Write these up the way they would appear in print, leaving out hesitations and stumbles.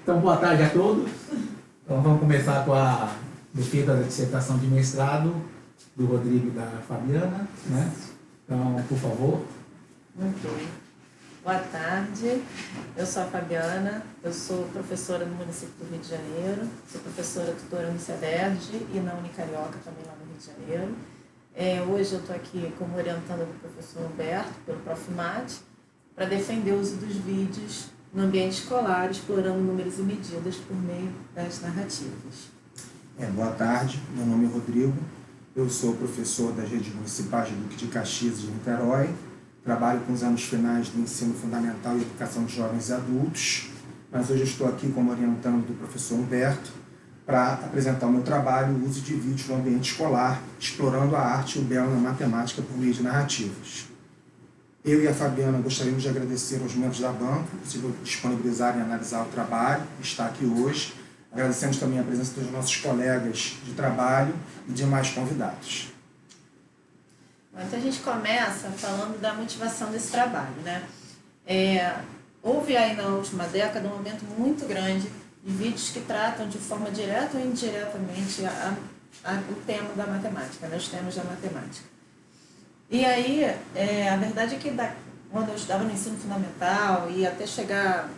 Então, boa tarde a todos. Então, vamos começar com a defesa da dissertação de mestrado do Rodrigo e da Fabiana, né? Então, por favor. Muito bem. Boa tarde, eu sou a Fabiana, eu sou professora no município do Rio de Janeiro, sou professora tutora no CEDERJ e na Unicarioca também lá no Rio de Janeiro. Hoje eu estou aqui como orientanda do professor Humberto, pelo Profimate, para defender o uso dos vídeos no ambiente escolar, explorando números e medidas por meio das narrativas. Boa tarde, meu nome é Rodrigo, eu sou professor das redes municipais de Duque de Caxias e de Niterói, trabalho com os anos finais do ensino fundamental e educação de jovens e adultos, mas hoje estou aqui como orientando do professor Humberto para apresentar o meu trabalho, o uso de vídeos no ambiente escolar, explorando a arte e o belo na matemática por meio de narrativas. Eu e a Fabiana gostaríamos de agradecer aos membros da banca por se disponibilizarem a analisar o trabalho, estar aqui hoje. Agradecemos também a presença dos nossos colegas de trabalho e demais convidados. Então a gente começa falando da motivação desse trabalho, né? Houve aí na última década um aumento muito grande de vídeos que tratam de forma direta ou indiretamente o tema da matemática, né? Os temas da matemática. E aí, a verdade é que quando eu estudava no ensino fundamental e até chegar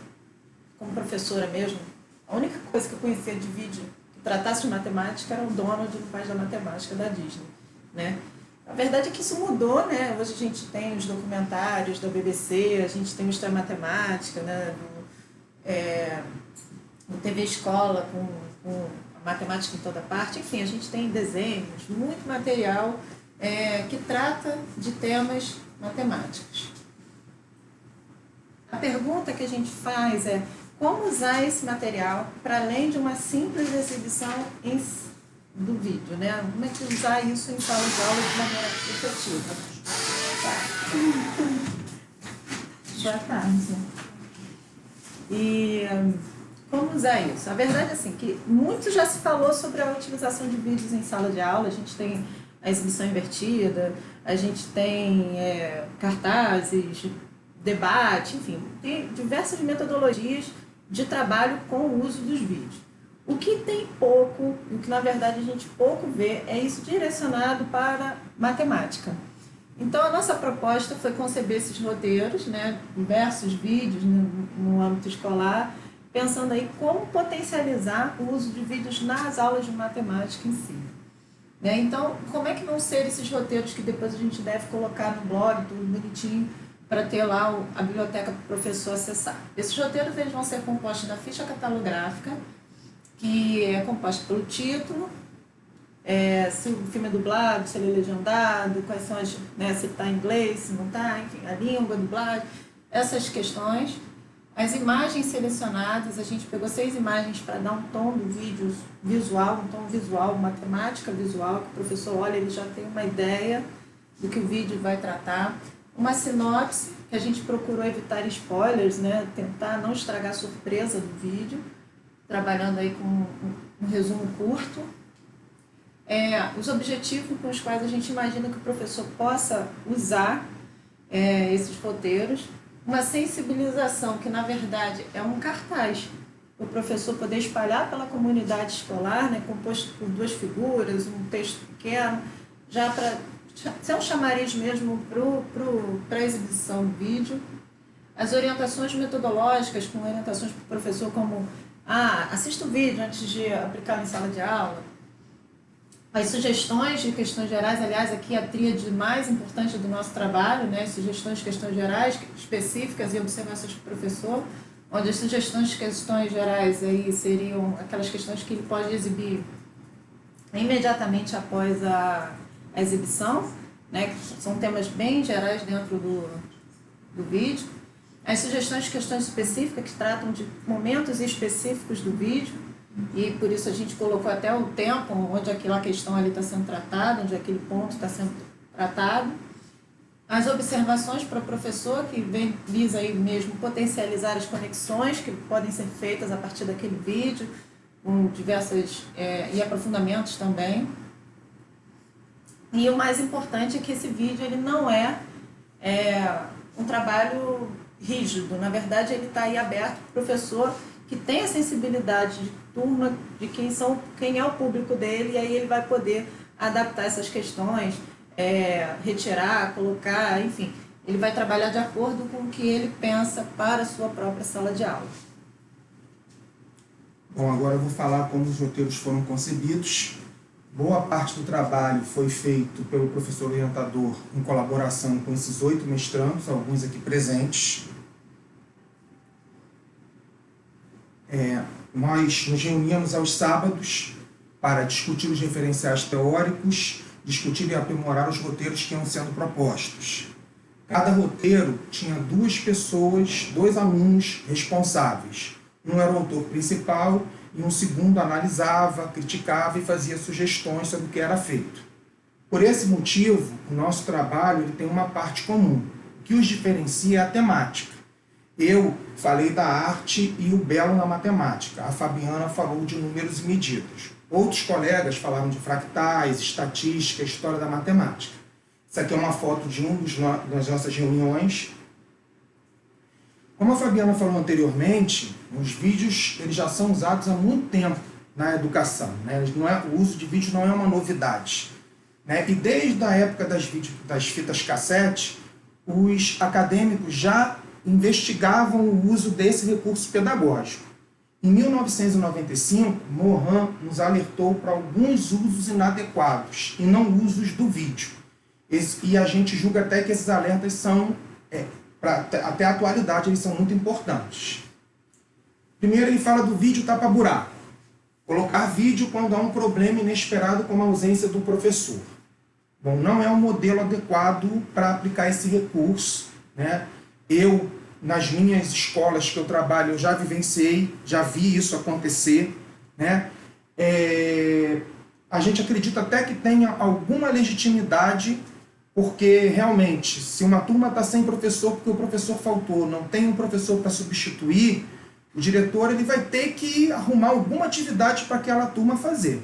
como professora mesmo, a única coisa que eu conhecia de vídeo que tratasse de matemática era o Donald no País da Matemática da Disney, né? A verdade é que isso mudou, né? Hoje a gente tem os documentários da BBC, a gente tem o História Matemática, né? No TV Escola, com a matemática em toda parte. Enfim, a gente tem desenhos, muito material que trata de temas matemáticos. A pergunta que a gente faz é como usar esse material para além de uma simples exibição do vídeo, né? Como é que usar isso em sala de aula de maneira efetiva? Boa tarde. E como usar isso? A verdade é assim, que muito já se falou sobre a utilização de vídeos em sala de aula. A gente tem a exibição invertida, a gente tem cartazes, debate, enfim, tem diversas metodologias de trabalho com o uso dos vídeos. O que tem pouco, o que na verdade a gente pouco vê, é isso direcionado para matemática. Então a nossa proposta foi conceber esses roteiros, né, diversos vídeos no âmbito escolar, pensando aí como potencializar o uso de vídeos nas aulas de matemática em si. Então, como é que vão ser esses roteiros que depois a gente deve colocar no blog, tudo bonitinho, para ter lá a biblioteca para o professor acessar? Esses roteiros eles vão ser compostos da ficha catalográfica, que é composta pelo título, se o filme é dublado, se ele é legendado, quais são as, né, se está em inglês, se não está, enfim, a língua, a dublagem, essas questões. As imagens selecionadas, a gente pegou 6 imagens para dar um tom do vídeo visual, um tom visual, matemática visual, que o professor olha, ele já tem uma ideia do que o vídeo vai tratar. Uma sinopse, que a gente procurou evitar spoilers, né, tentar não estragar a surpresa do vídeo, trabalhando aí com um resumo curto. Os objetivos com os quais a gente imagina que o professor possa usar esses roteiros. Uma sensibilização, que na verdade é um cartaz, o professor poder espalhar pela comunidade escolar, né, composto por 2 figuras, um texto pequeno, já para ser um chamariz mesmo para a exibição do vídeo. As orientações metodológicas, com orientações para o professor como assista o vídeo antes de aplicá-lo em sala de aula. As sugestões de questões gerais, aliás, aqui a tríade mais importante do nosso trabalho, né? Sugestões de questões gerais, específicas e observações para o professor, onde as sugestões de questões gerais aí seriam aquelas questões que ele pode exibir imediatamente após a exibição, né? Que são temas bem gerais dentro do vídeo. As sugestões de questões específicas que tratam de momentos específicos do vídeo, e por isso a gente colocou até o tempo onde aquela questão ali está sendo tratada, onde aquele ponto está sendo tratado. As observações para o professor, que visa aí mesmo potencializar as conexões que podem ser feitas a partir daquele vídeo, com diversas e aprofundamentos também. E o mais importante é que esse vídeo ele não é um trabalho rígido. Na verdade, ele está aí aberto para o professor que tem a sensibilidade de turma, de quem é o público dele, e aí ele vai poder adaptar essas questões, retirar, colocar, enfim. Ele vai trabalhar de acordo com o que ele pensa para a sua própria sala de aula. Bom, agora eu vou falar como os roteiros foram concebidos. Boa parte do trabalho foi feito pelo professor orientador em colaboração com esses 8 mestrandos, alguns aqui presentes. Nós nos reuníamos aos sábados para discutir os referenciais teóricos, discutir e aprimorar os roteiros que iam sendo propostos. Cada roteiro tinha 2 pessoas, 2 alunos responsáveis. Um era o autor principal e um segundo analisava, criticava e fazia sugestões sobre o que era feito. Por esse motivo, o nosso trabalho ele tem uma parte comum. O que os diferencia é a temática. Eu falei da arte e o belo na matemática. A Fabiana falou de números e medidas. Outros colegas falaram de fractais, estatística, história da matemática. Isso aqui é uma foto de das nossas reuniões. Como a Fabiana falou anteriormente, os vídeos eles já são usados há muito tempo na educação. Né? O uso de vídeo não é uma novidade. Né? E desde a época das fitas cassete, os acadêmicos já investigavam o uso desse recurso pedagógico. Em 1995, Morin nos alertou para alguns usos inadequados e não usos do vídeo. E a gente julga até que esses alertas são, até a atualidade, eles são muito importantes. Primeiro ele fala do vídeo tapa-buraco. Colocar vídeo quando há um problema inesperado como a ausência do professor. Bom, não é um modelo adequado para aplicar esse recurso. Né? Eu, nas minhas escolas que eu trabalho, eu já vivenciei, já vi isso acontecer. Né? A gente acredita até que tenha alguma legitimidade, porque realmente, se uma turma está sem professor porque o professor faltou, não tem um professor para substituir, o diretor ele vai ter que arrumar alguma atividade para aquela turma fazer.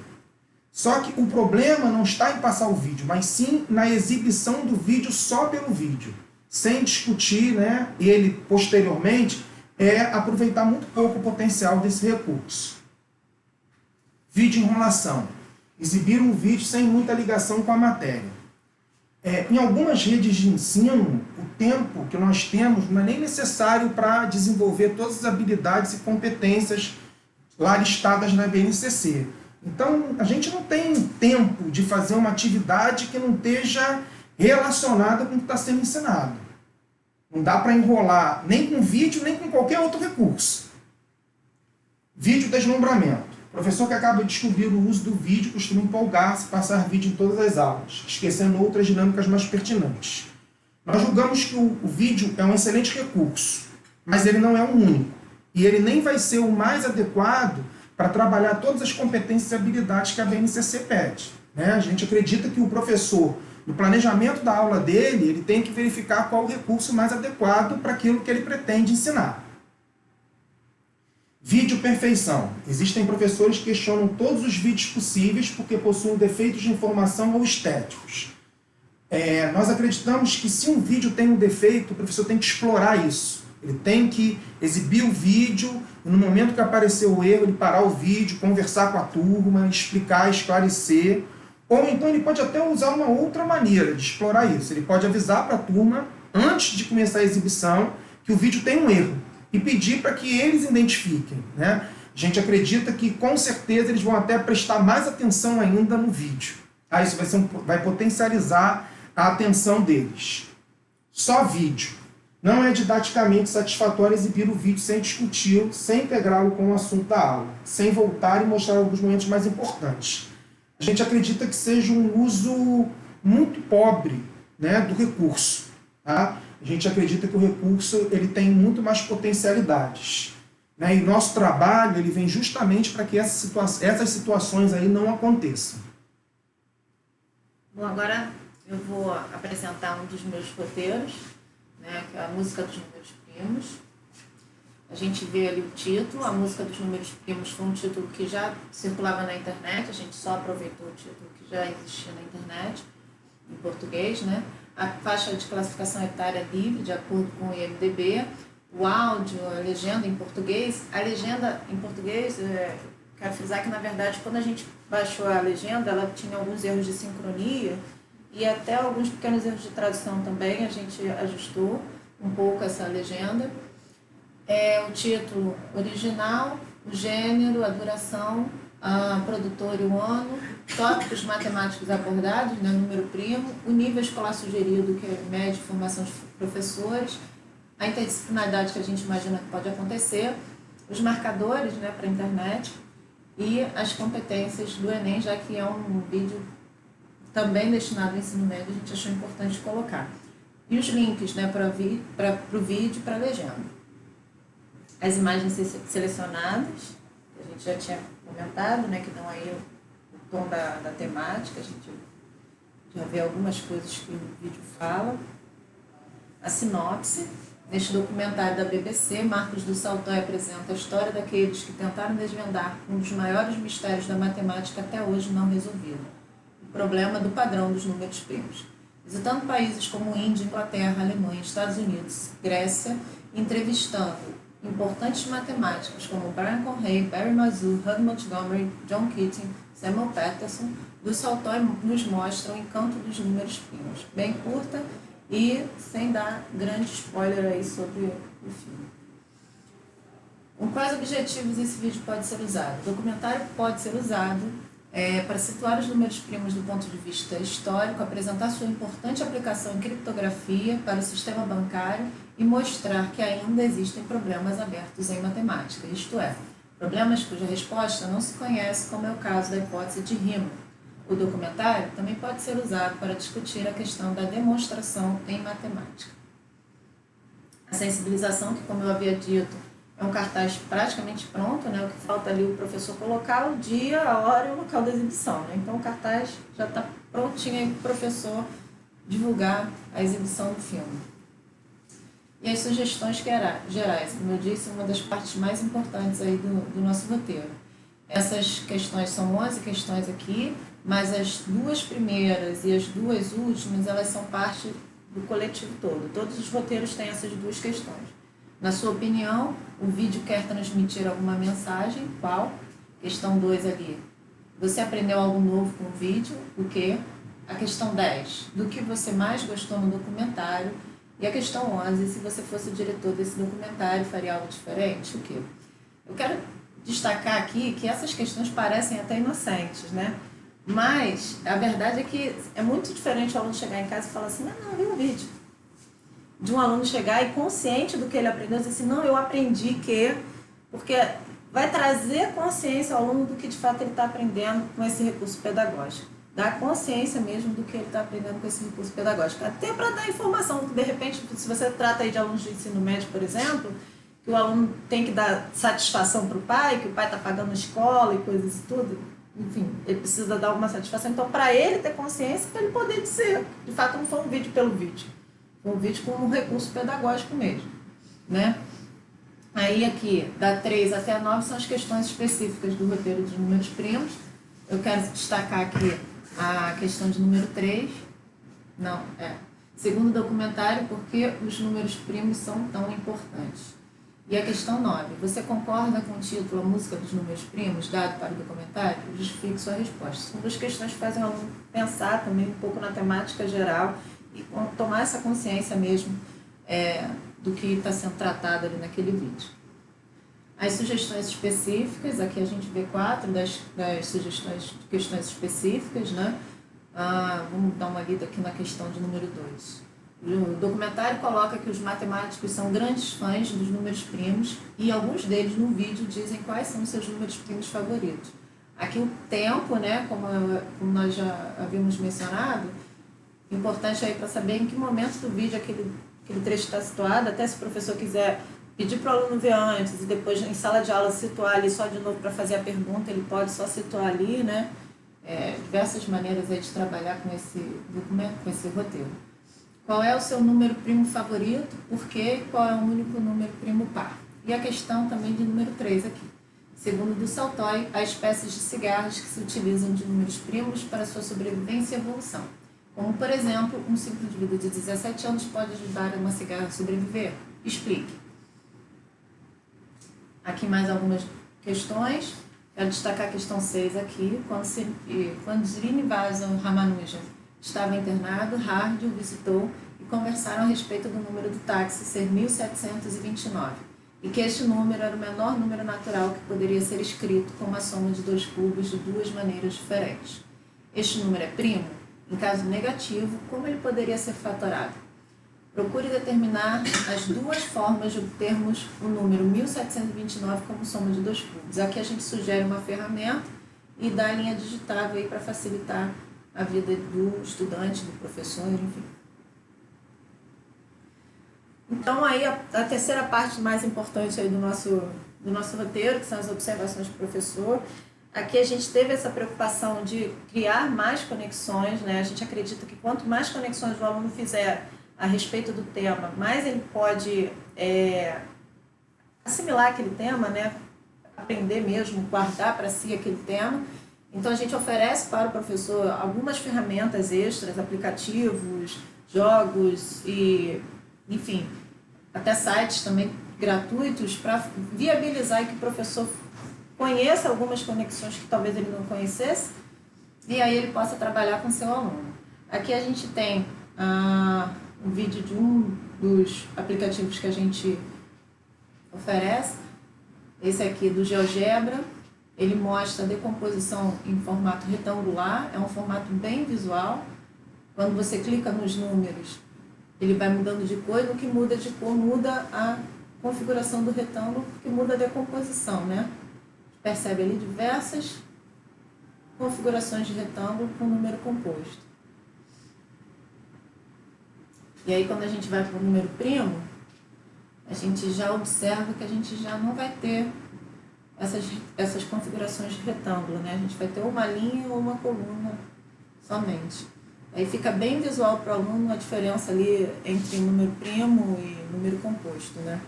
Só que o problema não está em passar o vídeo, mas sim na exibição do vídeo só pelo vídeo, sem discutir, né, ele posteriormente, aproveitar muito pouco o potencial desse recurso. Vídeo enrolação. Exibir um vídeo sem muita ligação com a matéria. Em algumas redes de ensino, o tempo que nós temos não é nem necessário para desenvolver todas as habilidades e competências lá listadas na BNCC. Então, a gente não tem tempo de fazer uma atividade que não esteja relacionada com o que está sendo ensinado. Não dá para enrolar nem com vídeo, nem com qualquer outro recurso. Vídeo deslumbramento. O professor que acaba de descobrir o uso do vídeo costuma empolgar-se, passar vídeo em todas as aulas, esquecendo outras dinâmicas mais pertinentes. Nós julgamos que o vídeo é um excelente recurso, mas ele não é o único. E ele nem vai ser o mais adequado para trabalhar todas as competências e habilidades que a BNCC pede. Né? A gente acredita que o professor, no planejamento da aula dele, ele tem que verificar qual o recurso mais adequado para aquilo que ele pretende ensinar. Vídeo perfeição. Existem professores que questionam todos os vídeos possíveis porque possuem defeitos de informação ou estéticos. Nós acreditamos que se um vídeo tem um defeito, o professor tem que explorar isso. Ele tem que exibir o vídeo e no momento que aparecer o erro, ele parar o vídeo, conversar com a turma, explicar, esclarecer. Ou então ele pode até usar uma outra maneira de explorar isso. Ele pode avisar para a turma, antes de começar a exibição, que o vídeo tem um erro. E pedir para que eles identifiquem. Né? A gente acredita que, com certeza, eles vão até prestar mais atenção ainda no vídeo. Isso vai potencializar a atenção deles. Só vídeo. Não é didaticamente satisfatório exibir o vídeo sem discuti-lo, sem integrá-lo com o assunto da aula, sem voltar e mostrar alguns momentos mais importantes. A gente acredita que seja um uso muito pobre, né, do recurso. Tá? A gente acredita que o recurso ele tem muito mais potencialidades. Né? E nosso trabalho ele vem justamente para que essas situações aí não aconteçam. Bom, agora eu vou apresentar um dos meus roteiros, né, que é a música dos números primos. A gente vê ali o título, a música dos números primos foi um título que já circulava na internet, a gente só aproveitou o título que já existia na internet, em português, né? A faixa de classificação etária livre, de acordo com o IMDb, o áudio, a legenda em português. A legenda em português, quero frisar que, na verdade, quando a gente baixou a legenda, ela tinha alguns erros de sincronia e até alguns pequenos erros de tradução também. A gente ajustou um pouco essa legenda. O título original, o gênero, a duração, a produtora e o ano, tópicos matemáticos abordados, né, número primo, o nível escolar sugerido, que é média de formação de professores, a interdisciplinaridade que a gente imagina que pode acontecer, os marcadores, né, para a internet e as competências do Enem, já que é um vídeo também destinado ao ensino médio, a gente achou importante colocar. E os links, né, para o vídeo e para a legenda. As imagens selecionadas, que a gente já tinha comentado, né, que dão aí o tom da temática, a gente já vê algumas coisas que o vídeo fala. A sinopse. Neste documentário da BBC, Marcos do Saltói apresenta a história daqueles que tentaram desvendar um dos maiores mistérios da matemática até hoje não resolvido, o problema do padrão dos números primos. Visitando países como Índia, Inglaterra, Alemanha, Estados Unidos, Grécia, entrevistando importantes matemáticos como Brian Conway, Barry Mazur, Hugh Montgomery, John Keating, Samuel Patterson, do Saltói nos mostra o encanto dos números primos. Bem curta e sem dar grande spoiler aí sobre o filme. Com quais objetivos esse vídeo pode ser usado? O documentário pode ser usado para situar os números primos do ponto de vista histórico, apresentar sua importante aplicação em criptografia para o sistema bancário e mostrar que ainda existem problemas abertos em matemática, isto é, problemas cuja resposta não se conhece, como é o caso da hipótese de Riemann. O documentário também pode ser usado para discutir a questão da demonstração em matemática. A sensibilização, que, como eu havia dito, é um cartaz praticamente pronto, né? O que falta ali o professor colocar o dia, a hora e o local da exibição, né? Então o cartaz já está prontinho aí para o professor divulgar a exibição do filme. E as sugestões gerais, como eu disse, uma das partes mais importantes aí do nosso roteiro. Essas questões são 11 questões aqui, mas as duas primeiras e as duas últimas, elas são parte do coletivo todo. Todos os roteiros têm essas duas questões. Na sua opinião, o vídeo quer transmitir alguma mensagem? Qual? Questão 2 ali. Você aprendeu algo novo com o vídeo? O quê? A questão 10. Do que você mais gostou no documentário? E a questão 11. Se você fosse o diretor desse documentário, faria algo diferente? O quê? Eu quero destacar aqui que essas questões parecem até inocentes, né? Mas a verdade é que é muito diferente o aluno chegar em casa e falar assim, não, viu o vídeo. De um aluno chegar e consciente do que ele aprendeu, dizer assim, não, eu aprendi que... Porque vai trazer consciência ao aluno do que de fato ele está aprendendo com esse recurso pedagógico. Dar consciência mesmo do que ele está aprendendo com esse recurso pedagógico. Até para dar informação, de repente, se você trata aí de alunos de ensino médio, por exemplo, que o aluno tem que dar satisfação para o pai, que o pai está pagando a escola e coisas e tudo, enfim, ele precisa dar alguma satisfação. Então, para ele ter consciência, para ele poder dizer, de fato, não foi um vídeo pelo vídeo, foi um vídeo com um recurso pedagógico mesmo, né? Aí aqui, da 3 até a 9, são as questões específicas do roteiro dos números primos. Eu quero destacar aqui a questão de número 3. Segundo o documentário, por que os números primos são tão importantes? E a questão 9. Você concorda com o título A Música dos Números Primos, dado para o documentário? Justifique sua resposta. São duas questões que fazem o aluno pensar também um pouco na temática geral e tomar essa consciência mesmo do que está sendo tratado ali naquele vídeo. As sugestões específicas, aqui a gente vê 4 das sugestões de questões específicas, né? Vamos dar uma lida aqui na questão de número 2. O documentário coloca que os matemáticos são grandes fãs dos números primos e alguns deles no vídeo dizem quais são os seus números primos favoritos. Aqui o tempo, né, como nós já havíamos mencionado, importante aí para saber em que momento do vídeo aquele trecho está situado, até se o professor quiser pedir para o aluno ver antes e depois em sala de aula situar ali só de novo para fazer a pergunta, ele pode só situar ali, né? Diversas maneiras aí de trabalhar com esse documento, com esse roteiro. Qual é o seu número primo favorito? Por quê? Qual é o único número primo par? E a questão também de número 3 aqui. Segundo do Saltói, há espécies de cigarros que se utilizam de números primos para sua sobrevivência e evolução. Como, por exemplo, um ciclo de vida de 17 anos pode ajudar uma cigarra a sobreviver? Explique. Aqui mais algumas questões. Quero destacar a questão 6 aqui. Quando Srinivasa Ramanujan estava internado, Hardy o visitou e conversaram a respeito do número do táxi ser 1729, e que este número era o menor número natural que poderia ser escrito como a soma de dois cubos de duas maneiras diferentes. Este número é primo? Em caso negativo, como ele poderia ser fatorado? Procure determinar as duas formas de obtermos o número 1729 como soma de dois cubos. Aqui a gente sugere uma ferramenta e dá a linha digitável aí para facilitar a vida do estudante, do professor, enfim. Então aí a terceira parte mais importante aí do nosso roteiro, que são as observações do professor. Aqui a gente teve essa preocupação de criar mais conexões, né? A gente acredita que quanto mais conexões o aluno fizer a respeito do tema, mais ele pode assimilar aquele tema, né? Aprender mesmo, guardar para si aquele tema. Então a gente oferece para o professor algumas ferramentas extras, aplicativos, jogos e, enfim, até sites também gratuitos para viabilizar e que o professor conheça algumas conexões que talvez ele não conhecesse e aí ele possa trabalhar com seu aluno. Aqui a gente tem um vídeo de um dos aplicativos que a gente oferece, esse aqui do GeoGebra. Ele mostra a decomposição em formato retangular, é um formato bem visual. Quando você clica nos números, ele vai mudando de cor, e no que muda de cor muda a configuração do retângulo, porque muda a decomposição, né? Percebe ali diversas configurações de retângulo com número composto. E aí quando a gente vai para o número primo, a gente já observa que a gente já não vai ter essas configurações de retângulo, né? A gente vai ter uma linha ou uma coluna somente. Aí fica bem visual para o aluno a diferença ali entre número primo e número composto, né?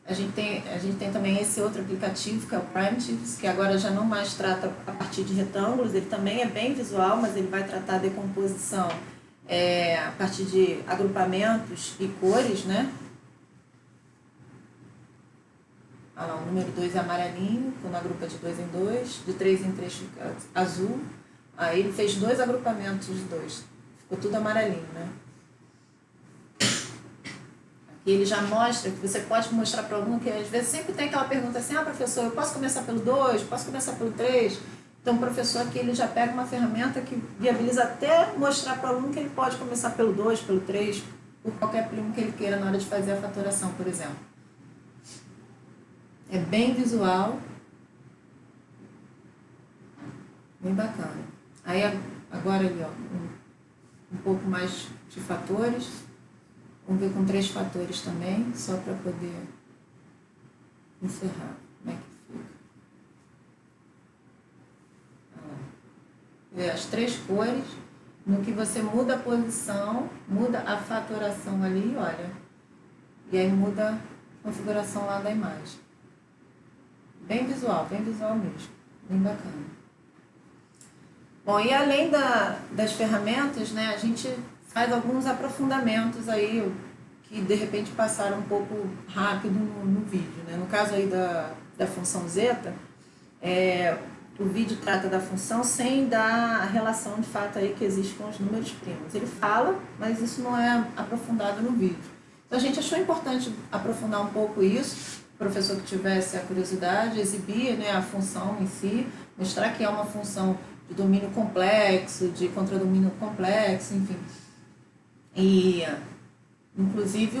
A gente tem também esse outro aplicativo, que é o Primitives, que agora já não mais trata a partir de retângulos, ele também é bem visual, mas ele vai tratar a decomposição a partir de agrupamentos e cores, né? Olha lá, o número 2 é amarelinho, quando agrupa de 2 em 2, de 3 em 3 fica azul. Aí ele fez 2 agrupamentos de 2, ficou tudo amarelinho, né? Aqui ele já mostra que você pode mostrar para o aluno que às vezes sempre tem aquela pergunta assim, professor, eu posso começar pelo 2, posso começar pelo 3? Então o professor aqui ele já pega uma ferramenta que viabiliza até mostrar para o aluno que ele pode começar pelo 2, pelo 3, por qualquer primo que ele queira na hora de fazer a fatoração, por exemplo. É bem visual, bem bacana. Aí agora ali, ó, um pouco mais de fatores. Vamos ver com 3 fatores também, só para poder encerrar. Como é que fica? Ver as 3 cores. No que você muda a posição, muda a fatoração ali, olha. E aí muda a configuração lá da imagem. Bem visual mesmo. Bem bacana. Bom, e além das ferramentas, né, a gente faz alguns aprofundamentos aí que de repente passaram um pouco rápido no vídeo, né? No caso aí da função zeta, o vídeo trata da função sem dar a relação de fato aí que existe com os números primos. Ele fala, mas isso não é aprofundado no vídeo. Então a gente achou importante aprofundar um pouco isso. O professor que tivesse a curiosidade, exibir, né, a função em si, mostrar que é uma função de domínio complexo, de contradomínio complexo, enfim. E, inclusive,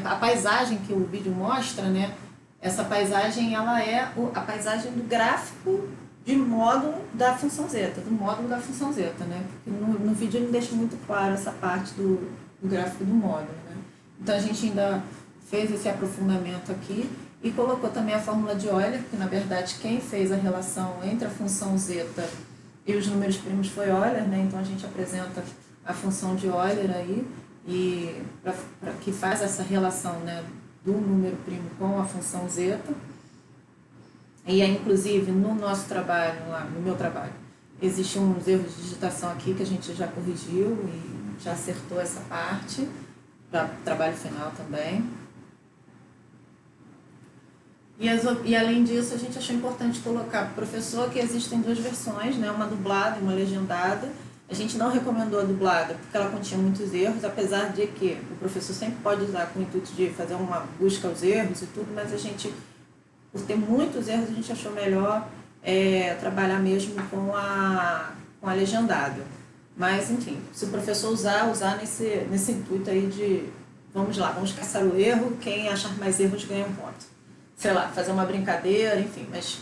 a paisagem que o vídeo mostra, né, essa paisagem ela é a paisagem do gráfico de módulo da função zeta, né? Porque no vídeo ele deixa muito claro essa parte do gráfico do módulo, né? Então a gente ainda fez esse aprofundamento aqui e colocou também a fórmula de Euler, que na verdade quem fez a relação entre a função zeta e os números primos foi Euler, né? Então a gente apresenta a função de Euler aí, e que faz essa relação, né, do número primo com a função zeta. E aí, inclusive, no nosso trabalho, lá, no meu trabalho, existem uns erros de digitação aqui que a gente já corrigiu e já acertou essa parte, para trabalho final também. E além disso, a gente achou importante colocar para o professor que existem duas versões, né? Uma dublada e uma legendada. A gente não recomendou a dublada porque ela continha muitos erros, apesar de que o professor sempre pode usar com o intuito de fazer uma busca aos erros e tudo, mas a gente, por ter muitos erros, a gente achou melhor trabalhar mesmo com a legendada. Mas, enfim, se o professor usar nesse intuito aí de, vamos lá, vamos caçar o erro, quem achar mais erros ganha um ponto. Sei lá, fazer uma brincadeira, enfim, mas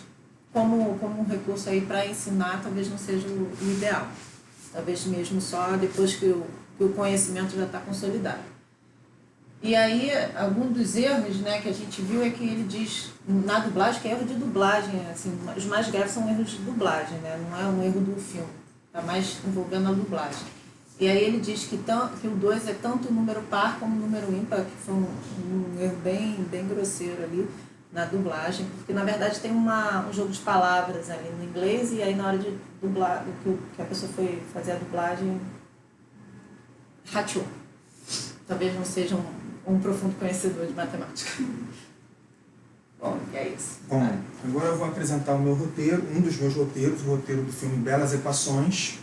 como um recurso aí para ensinar, talvez não seja o ideal. Talvez mesmo só depois que o conhecimento já está consolidado. E aí, algum dos erros, né, que a gente viu é que ele diz na dublagem que é erro de dublagem, assim, os mais graves são erros de dublagem, né, não é um erro do filme, está mais envolvendo a dublagem. E aí ele diz que o 2 é tanto o número par como o número ímpar, que foi um erro bem grosseiro ali na dublagem, porque na verdade tem um jogo de palavras ali no inglês, e aí na hora de dublar, que a pessoa foi fazer a dublagem, rateou. Talvez não seja um profundo conhecedor de matemática. Bom, é isso. Bom, agora eu vou apresentar o meu roteiro, um dos meus roteiros, o roteiro do filme Belas Equações.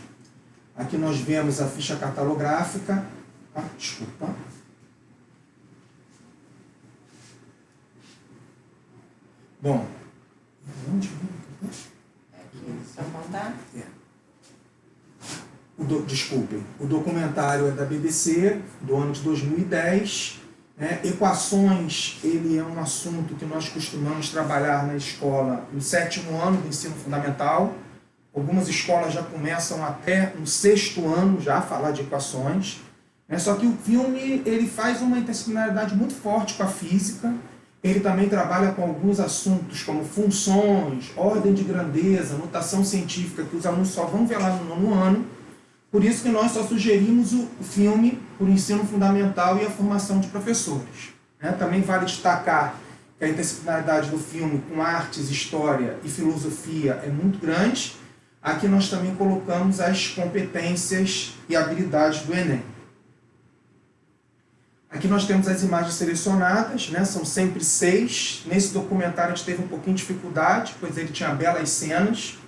Aqui nós vemos a ficha catalográfica. Desculpa. Bom, onde? Aqui, só contar? Desculpem, o documentário é da BBC, do ano de 2010. Equações, ele é um assunto que nós costumamos trabalhar na escola no 7º ano do ensino fundamental. Algumas escolas já começam até no 6º ano já a falar de equações. Só que o filme ele faz uma interdisciplinaridade muito forte com a física. Ele também trabalha com alguns assuntos como funções, ordem de grandeza, notação científica, que os alunos só vão ver lá no 9º ano. Por isso que nós só sugerimos o filme para o ensino fundamental e a formação de professores. Também vale destacar que a interdisciplinaridade do filme com artes, história e filosofia é muito grande. Aqui nós também colocamos as competências e habilidades do Enem. Aqui nós temos as imagens selecionadas, são sempre 6. Nesse documentário a gente teve um pouquinho de dificuldade, pois ele tinha belas cenas.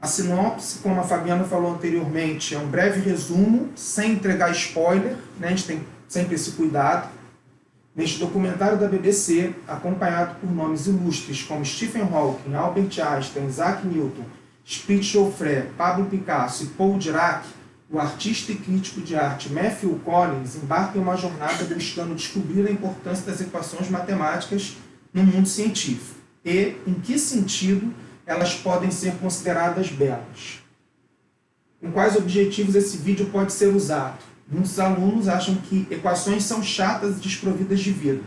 A sinopse, como a Fabiana falou anteriormente, é um breve resumo, sem entregar spoiler, a gente tem sempre esse cuidado. Neste documentário da BBC, acompanhado por nomes ilustres como Stephen Hawking, Albert Einstein, Isaac Newton, Spitz Joffre, Pablo Picasso e Paul Dirac, o artista e crítico de arte Matthew Collins embarca em uma jornada buscando descobrir a importância das equações matemáticas no mundo científico e em que sentido elas podem ser consideradas belas. Com quais objetivos esse vídeo pode ser usado? Muitos alunos acham que equações são chatas e desprovidas de vida.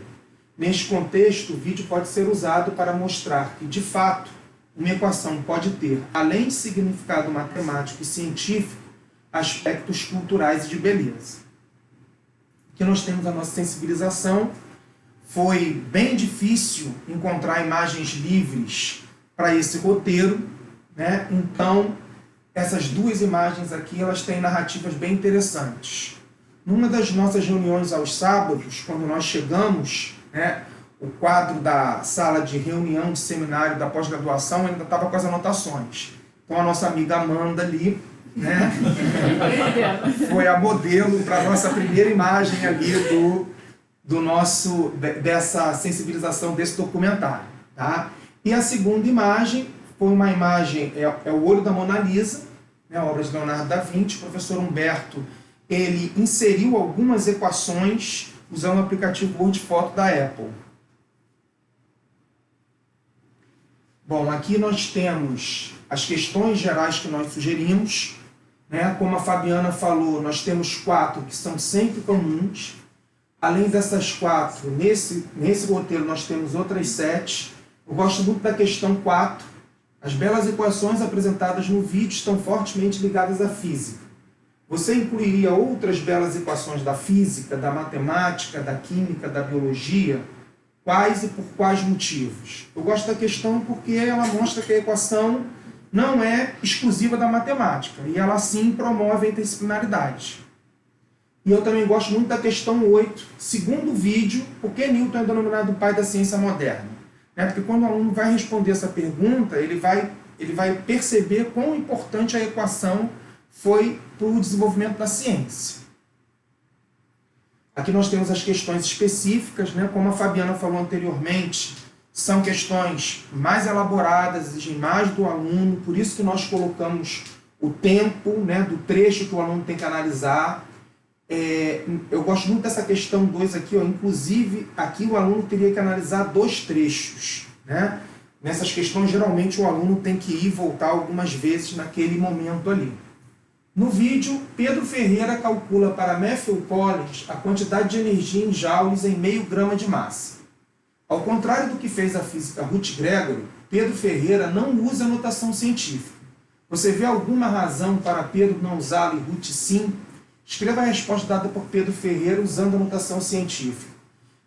Neste contexto, o vídeo pode ser usado para mostrar que, de fato, uma equação pode ter, além de significado matemático e científico, aspectos culturais e de beleza. Aqui nós temos a nossa sensibilização. Foi bem difícil encontrar imagens livres para esse roteiro, Então, essas duas imagens aqui, elas têm narrativas bem interessantes. Numa das nossas reuniões aos sábados, quando nós chegamos, o quadro da sala de reunião de seminário da pós-graduação ainda estava com as anotações. Então, a nossa amiga Amanda ali, foi a modelo para a nossa primeira imagem ali dessa sensibilização desse documentário. Tá? E a segunda imagem foi uma imagem, é o olho da Mona Lisa, a obra de Leonardo da Vinci. O professor Humberto, ele inseriu algumas equações usando o aplicativo Word Photo da Apple. Bom, aqui nós temos as questões gerais que nós sugerimos. Como a Fabiana falou, nós temos 4 que são sempre comuns. Além dessas 4, nesse roteiro nós temos outras 7. Eu gosto muito da questão 4. As belas equações apresentadas no vídeo estão fortemente ligadas à física. Você incluiria outras belas equações da física, da matemática, da química, da biologia? Quais e por quais motivos? Eu gosto da questão porque ela mostra que a equação não é exclusiva da matemática, e ela sim promove a interdisciplinaridade. E eu também gosto muito da questão 8, segundo vídeo, por que Newton é denominado pai da ciência moderna? Porque quando o aluno vai responder essa pergunta, ele vai perceber quão importante a equação foi para o desenvolvimento da ciência. Aqui nós temos as questões específicas, como a Fabiana falou anteriormente, são questões mais elaboradas, exigem mais do aluno, por isso que nós colocamos o tempo do trecho que o aluno tem que analisar. Eu gosto muito dessa questão 2 aqui, inclusive aqui o aluno teria que analisar 2 trechos. Nessas questões, geralmente o aluno tem que ir e voltar algumas vezes naquele momento ali. No vídeo, Pedro Ferreira calcula para Matthew Collins a quantidade de energia em joules em meio grama de massa. Ao contrário do que fez a física Ruth Gregory, Pedro Ferreira não usa a notação científica. Você vê alguma razão para Pedro não usá-la e Ruth sim? Escreva a resposta dada por Pedro Ferreira usando a notação científica.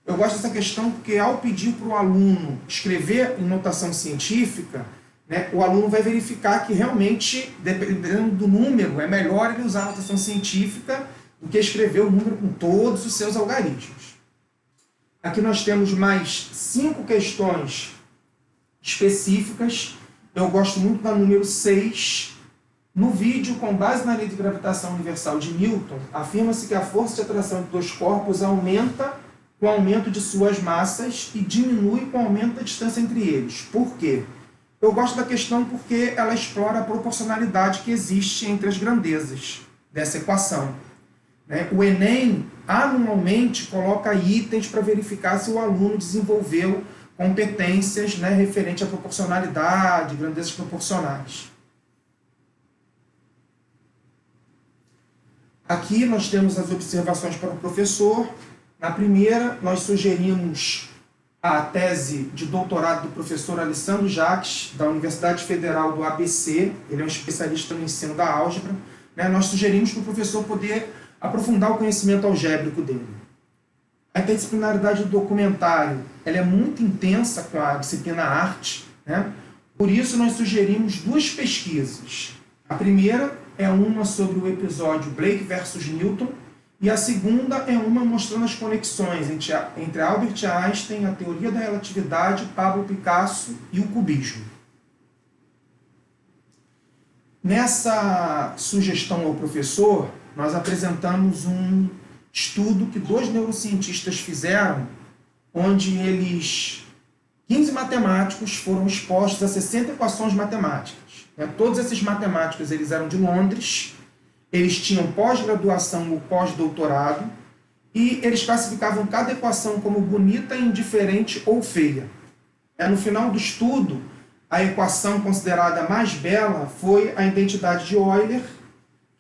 Eu gosto dessa questão porque ao pedir para o aluno escrever em notação científica, o aluno vai verificar que realmente, dependendo do número, é melhor ele usar a notação científica do que escrever o número com todos os seus algarismos. Aqui nós temos mais 5 questões específicas. Eu gosto muito da número 6. No vídeo, com base na lei de gravitação universal de Newton, afirma-se que a força de atração de 2 corpos aumenta com o aumento de suas massas e diminui com o aumento da distância entre eles. Por quê? Eu gosto da questão porque ela explora a proporcionalidade que existe entre as grandezas dessa equação. O Enem, anualmente, coloca itens para verificar se o aluno desenvolveu competências referente à proporcionalidade, grandezas proporcionais. Aqui nós temos as observações para o professor. Na primeira, nós sugerimos a tese de doutorado do professor Alessandro Jacques, da Universidade Federal do ABC. Ele é um especialista no ensino da álgebra. Nós sugerimos para o professor poder aprofundar o conhecimento algébrico dele. A interdisciplinaridade do documentário ela é muito intensa com a disciplina arte. Por isso, nós sugerimos 2 pesquisas. A primeira é uma sobre o episódio Blake versus Newton, e a segunda é uma mostrando as conexões entre Albert Einstein, a teoria da relatividade, Pablo Picasso e o cubismo. Nessa sugestão ao professor, nós apresentamos um estudo que 2 neurocientistas fizeram, onde 15 matemáticos foram expostos a 60 equações matemáticas. Todos esses matemáticos eles eram de Londres, eles tinham pós-graduação ou pós-doutorado, e eles classificavam cada equação como bonita, indiferente ou feia. No final do estudo, a equação considerada mais bela foi a identidade de Euler,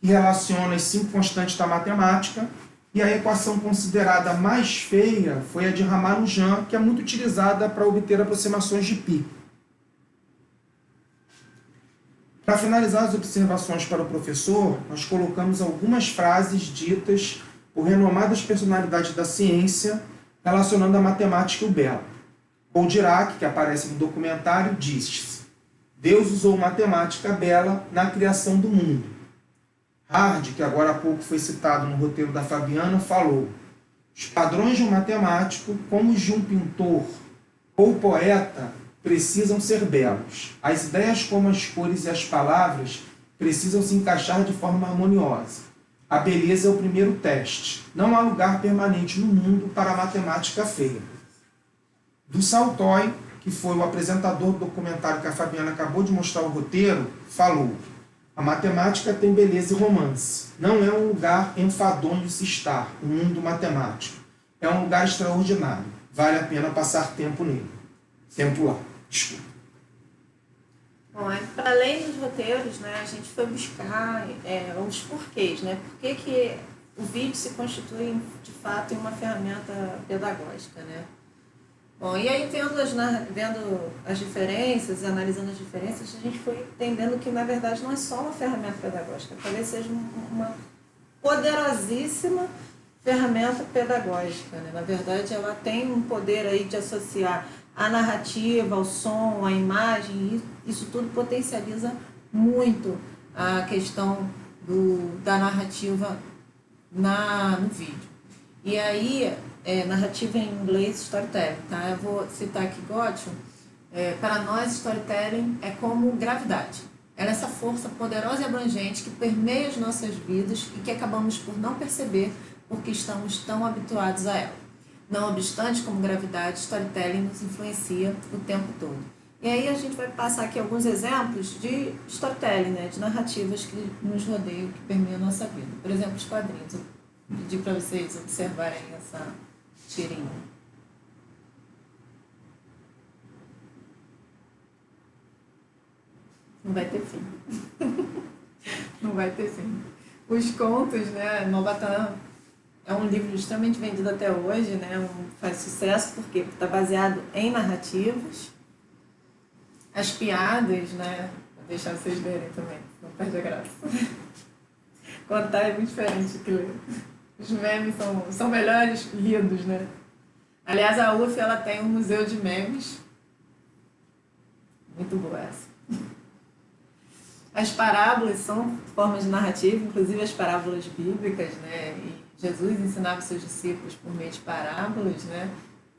que relaciona as 5 constantes da matemática, e a equação considerada mais feia foi a de Ramanujan, que é muito utilizada para obter aproximações de π. Para finalizar as observações para o professor, nós colocamos algumas frases ditas por renomadas personalidades da ciência relacionando a matemática e o belo. Paul Dirac, que aparece no documentário, diz: Deus usou matemática bela na criação do mundo. Hardy, que agora há pouco foi citado no roteiro da Fabiana, falou: os padrões de um matemático, como os de um pintor ou poeta, precisam ser belos. As ideias como as cores e as palavras precisam se encaixar de forma harmoniosa. A beleza é o primeiro teste. Não há lugar permanente no mundo para a matemática feia. Do Saltoy, que foi o apresentador do documentário que a Fabiana acabou de mostrar o roteiro, falou: a matemática tem beleza e romance. Não é um lugar enfadonho de se estar, o mundo matemático. É um lugar extraordinário. Vale a pena passar tempo nele. Tempo lá. Desculpa. Bom, para além dos roteiros, a gente foi buscar os porquês, Por que o vídeo se constitui, de fato, em uma ferramenta pedagógica, Bom, e aí, vendo as diferenças, analisando as diferenças, a gente foi entendendo que, na verdade, não é só uma ferramenta pedagógica, talvez seja uma poderosíssima ferramenta pedagógica, Na verdade, ela tem um poder aí de associar a narrativa, o som, a imagem, e isso tudo potencializa muito a questão da narrativa no vídeo. E aí, narrativa em inglês, storytelling, tá? Eu vou citar aqui Gottman. Para nós, storytelling é como gravidade. Ela é essa força poderosa e abrangente que permeia as nossas vidas e que acabamos por não perceber porque estamos tão habituados a ela. Não obstante, como gravidade, storytelling nos influencia o tempo todo. E aí a gente vai passar aqui alguns exemplos de storytelling, né, de narrativas que nos rodeiam, que permeiam a nossa vida. Por exemplo, os quadrinhos. Eu pedi para vocês observarem essa tirinha. Não vai ter fim. Não vai ter fim. Os contos, né, Maupassant é um livro extremamente vendido até hoje, né, faz sucesso porque está baseado em narrativas. As piadas, né, vou deixar vocês verem também, não perde a graça. Contar é muito diferente do que ler. Os memes são melhores lidos, né. Aliás, a UF ela tem um museu de memes. Muito boa essa. As parábolas são formas de narrativa, inclusive as parábolas bíblicas, né? E Jesus ensinava seus discípulos por meio de parábolas, né?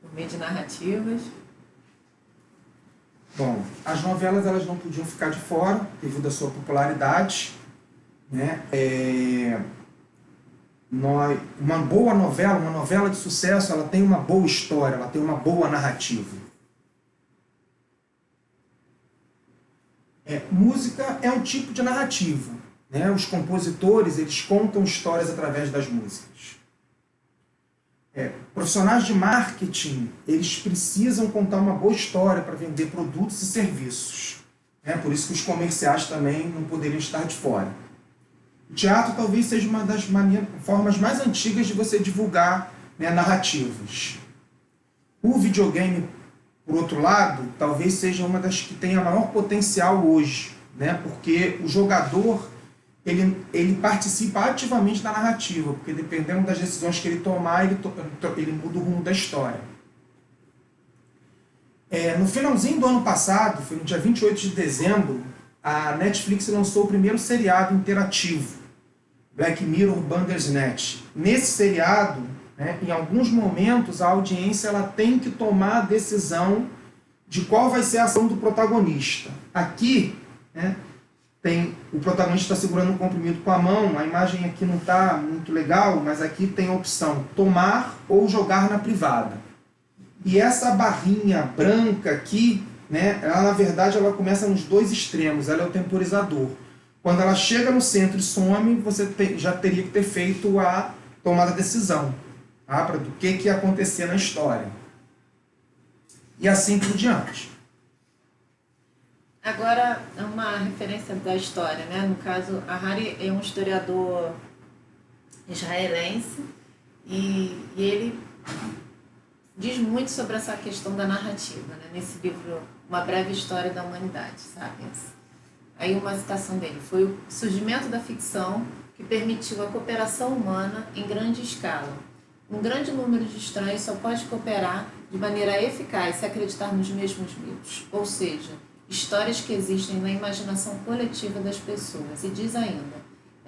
Por meio de narrativas. Bom, as novelas elas não podiam ficar de fora devido à sua popularidade, né? Uma boa novela, uma novela de sucesso, ela tem uma boa história, ela tem uma boa narrativa. Música é um tipo de narrativa, né? Os compositores eles contam histórias através das músicas. Profissionais de marketing eles precisam contar uma boa história para vender produtos e serviços. Por isso que os comerciais também não poderiam estar de fora. O teatro talvez seja uma das formas mais antigas de você divulgar, né, narrativas. O videogame, por outro lado, talvez seja uma das que tenha maior potencial hoje, né? Porque o jogador ele participa ativamente da narrativa, porque dependendo das decisões que ele tomar, ele muda o rumo da história. No finalzinho do ano passado, foi no dia 28 de dezembro, a Netflix lançou o primeiro seriado interativo, Black Mirror Bandersnatch. Nesse seriado, né, em alguns momentos, a audiência ela tem que tomar a decisão de qual vai ser a ação do protagonista. Aqui, né, o protagonista está segurando um comprimido com a mão, a imagem aqui não está muito legal, mas aqui tem a opção tomar ou jogar na privada. E essa barrinha branca aqui, né, ela, na verdade, ela começa nos dois extremos, ela é o temporizador. Quando ela chega no centro e some, você já teria que ter feito a tomada da decisão, tá? Do que ia acontecer na história. E assim por diante. Agora, uma referência da história, né? No caso, a Harari é um historiador israelense e ele diz muito sobre essa questão da narrativa, né? Nesse livro, Uma Breve História da Humanidade, Sapiens. Aí uma citação dele, foi o surgimento da ficção que permitiu a cooperação humana em grande escala. Um grande número de estranhos só pode cooperar de maneira eficaz se acreditar nos mesmos mitos, ou seja, histórias que existem na imaginação coletiva das pessoas. E diz ainda,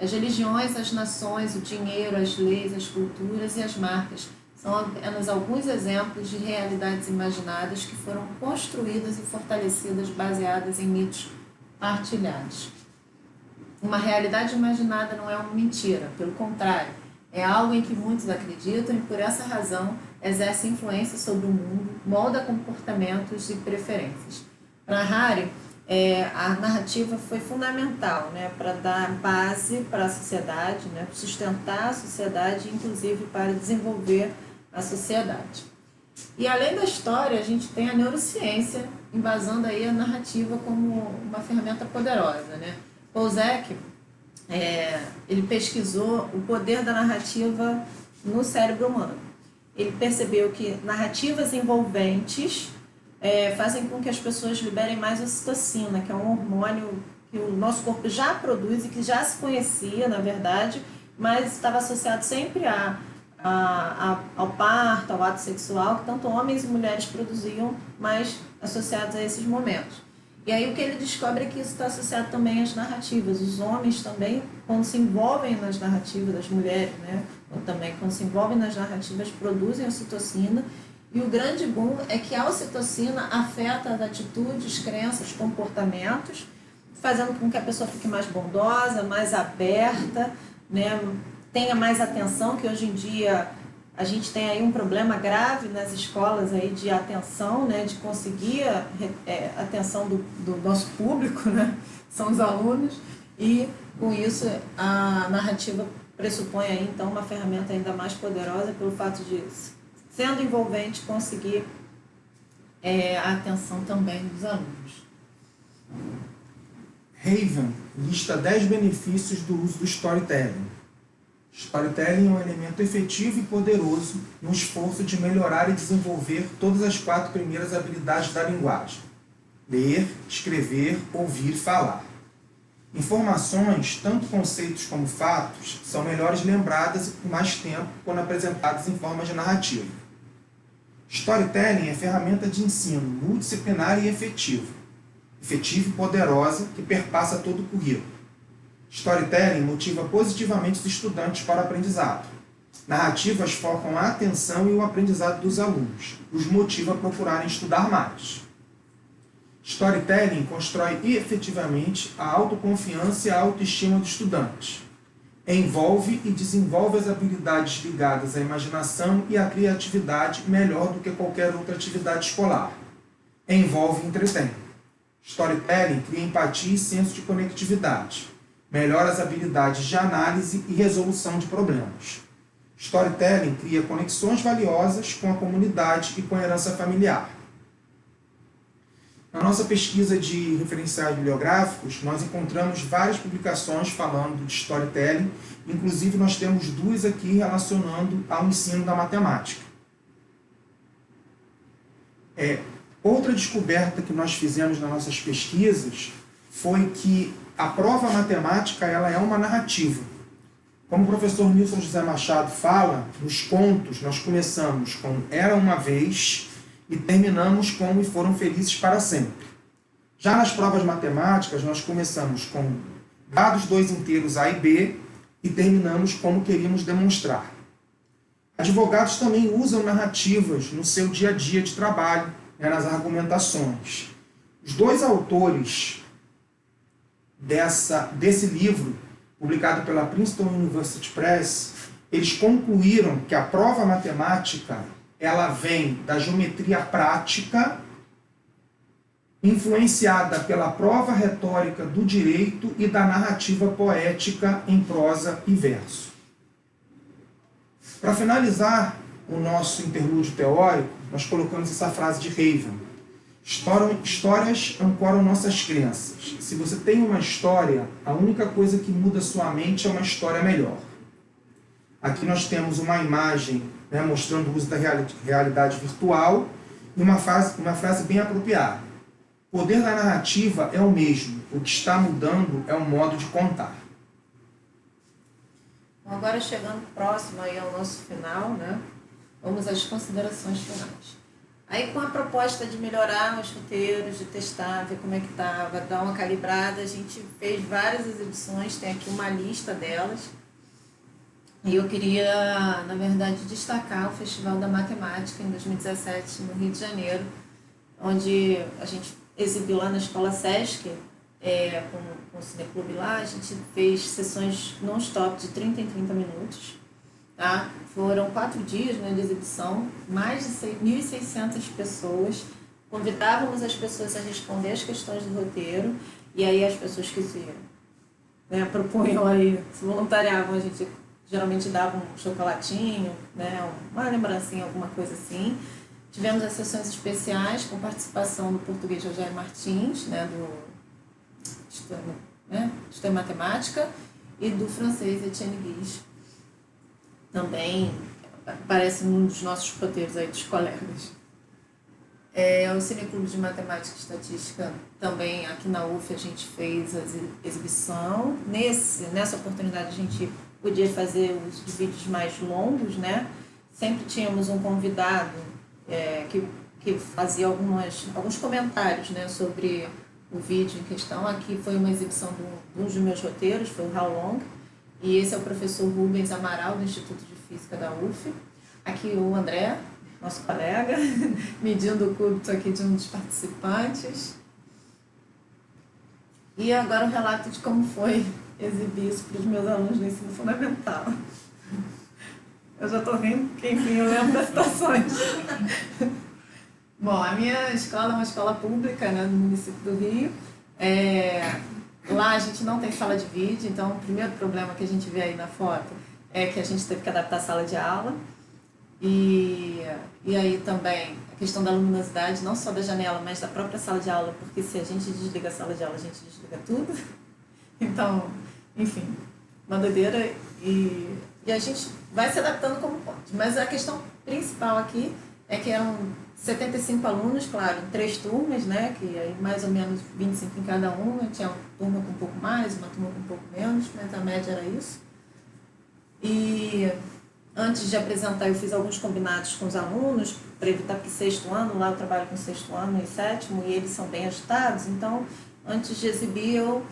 as religiões, as nações, o dinheiro, as leis, as culturas e as marcas são apenas alguns exemplos de realidades imaginadas que foram construídas e fortalecidas baseadas em mitos partilhados. Uma realidade imaginada não é uma mentira, pelo contrário, é algo em que muitos acreditam e, por essa razão, exerce influência sobre o mundo, molda comportamentos e preferências. Para Harari, a narrativa foi fundamental, né, para dar base para a sociedade, né, para sustentar a sociedade, inclusive para desenvolver a sociedade. E além da história, a gente tem a neurociência embasando aí a narrativa como uma ferramenta poderosa, né? Polzek, ele pesquisou o poder da narrativa no cérebro humano. Ele percebeu que narrativas envolventes fazem com que as pessoas liberem mais ocitocina, que é um hormônio que o nosso corpo já produz e que já se conhecia, na verdade, mas estava associado sempre ao parto, ao ato sexual, que tanto homens e mulheres produziam, mas associados a esses momentos. E aí o que ele descobre é que isso está associado também às narrativas. Os homens também, quando se envolvem nas narrativas, das mulheres, né? Também quando se envolvem nas narrativas, produzem ocitocina. E o grande boom é que a ocitocina afeta as atitudes, crenças, comportamentos, fazendo com que a pessoa fique mais bondosa, mais aberta, né? Tenha mais atenção, que hoje em dia a gente tem aí um problema grave nas escolas aí de atenção, né? De conseguir a atenção do nosso público, né? São os alunos, e com isso a narrativa pressupõe aí, então, uma ferramenta ainda mais poderosa pelo fato de, sendo envolvente, conseguir a atenção também dos alunos. Raven lista 10 benefícios do uso do storytelling. Storytelling é um elemento efetivo e poderoso no esforço de melhorar e desenvolver todas as 4 primeiras habilidades da linguagem: ler, escrever, ouvir e falar. Informações, tanto conceitos como fatos, são melhores lembradas e por mais tempo quando apresentadas em forma de narrativa. Storytelling é ferramenta de ensino multidisciplinar e efetiva e poderosa que perpassa todo o currículo. Storytelling motiva positivamente os estudantes para o aprendizado. Narrativas focam a atenção e o aprendizado dos alunos, os motiva a procurarem estudar mais. Storytelling constrói efetivamente a autoconfiança e a autoestima do estudante. Envolve e desenvolve as habilidades ligadas à imaginação e à criatividade melhor do que qualquer outra atividade escolar. Envolve e entretém. Storytelling cria empatia e senso de conectividade. Melhora as habilidades de análise e resolução de problemas. Storytelling cria conexões valiosas com a comunidade e com a herança familiar. Na nossa pesquisa de referenciais bibliográficos, nós encontramos várias publicações falando de storytelling, inclusive nós temos 2 aqui relacionando ao ensino da matemática. Outra descoberta que nós fizemos nas nossas pesquisas foi que a prova matemática ela é uma narrativa. Como o professor Nilson José Machado fala, nos contos nós começamos com Era uma Vez e terminamos com E Foram Felizes para Sempre. Já nas provas matemáticas nós começamos com dados 2 inteiros A e B e terminamos como queríamos demonstrar. Advogados também usam narrativas no seu dia a dia de trabalho, nas argumentações. Os 2 autores desse livro, publicado pela Princeton University Press, eles concluíram que a prova matemática ela vem da geometria prática, influenciada pela prova retórica do direito e da narrativa poética em prosa e verso. Para finalizar o nosso interlúdio teórico, nós colocamos essa frase de Raven: histórias ancoram nossas crenças. Se você tem uma história, a única coisa que muda sua mente é uma história melhor. Aqui nós temos uma imagem, né, mostrando o uso da realidade virtual e uma frase bem apropriada. O poder da narrativa é o mesmo, o que está mudando é o modo de contar. Agora, chegando próximo aí ao nosso final, né, vamos às considerações finais. Aí, com a proposta de melhorar os roteiros, de testar, ver como é que estava, dar uma calibrada, a gente fez várias exibições, tem aqui uma lista delas. E eu queria, na verdade, destacar o Festival da Matemática em 2017, no Rio de Janeiro, onde a gente exibiu lá na Escola Sesc, com o Cineclube lá. A gente fez sessões non-stop de 30 em 30 minutos. Tá? Foram 4 dias, né, de exibição, mais de 1.600 pessoas. Convidávamos as pessoas a responder as questões do roteiro, e aí as pessoas que se propunham aí, se voluntariavam, a gente geralmente dava um chocolatinho, né, uma lembrancinha, alguma coisa assim. Tivemos as sessões especiais com participação do português José Martins, né, História e Matemática, e do francês Etienne Guiche. Também aparece num dos nossos roteiros aí dos colegas. O Cineclube de Matemática e Estatística, também aqui na UF a gente fez a exibição. Nessa oportunidade a gente podia fazer os vídeos mais longos, né? Sempre tínhamos um convidado que fazia alguns comentários, né, sobre o vídeo em questão. Aqui foi uma exibição de um dos meus roteiros, foi o How Long, e esse é o professor Rubens Amaral, do Instituto de Física da UF. Aqui o André, nosso colega, medindo o cúbito aqui de um dos participantes. E agora o relato de como foi exibir isso para os meus alunos do ensino fundamental. Eu já estou rindo porque, enfim, eu lembro das situações. Bom, a minha escola é uma escola pública, né, no município do Rio. Lá a gente não tem sala de vídeo, então o primeiro problema que a gente vê aí na foto é que a gente teve que adaptar a sala de aula. E aí também a questão da luminosidade, não só da janela, mas da própria sala de aula, porque se a gente desliga a sala de aula, a gente desliga tudo. Então, enfim, uma doideira, e a gente vai se adaptando como pode. Mas a questão principal aqui é que eram 75 alunos, claro, em 3 turmas, né, que aí mais ou menos 25 em cada uma, tinha uma turma com um pouco mais, uma turma com um pouco menos, mas a média era isso. E antes de apresentar, eu fiz alguns combinados com os alunos, para evitar que 6º ano, lá eu trabalho com 6º ano e 7º, e eles são bem agitados, então, antes de exibir, eu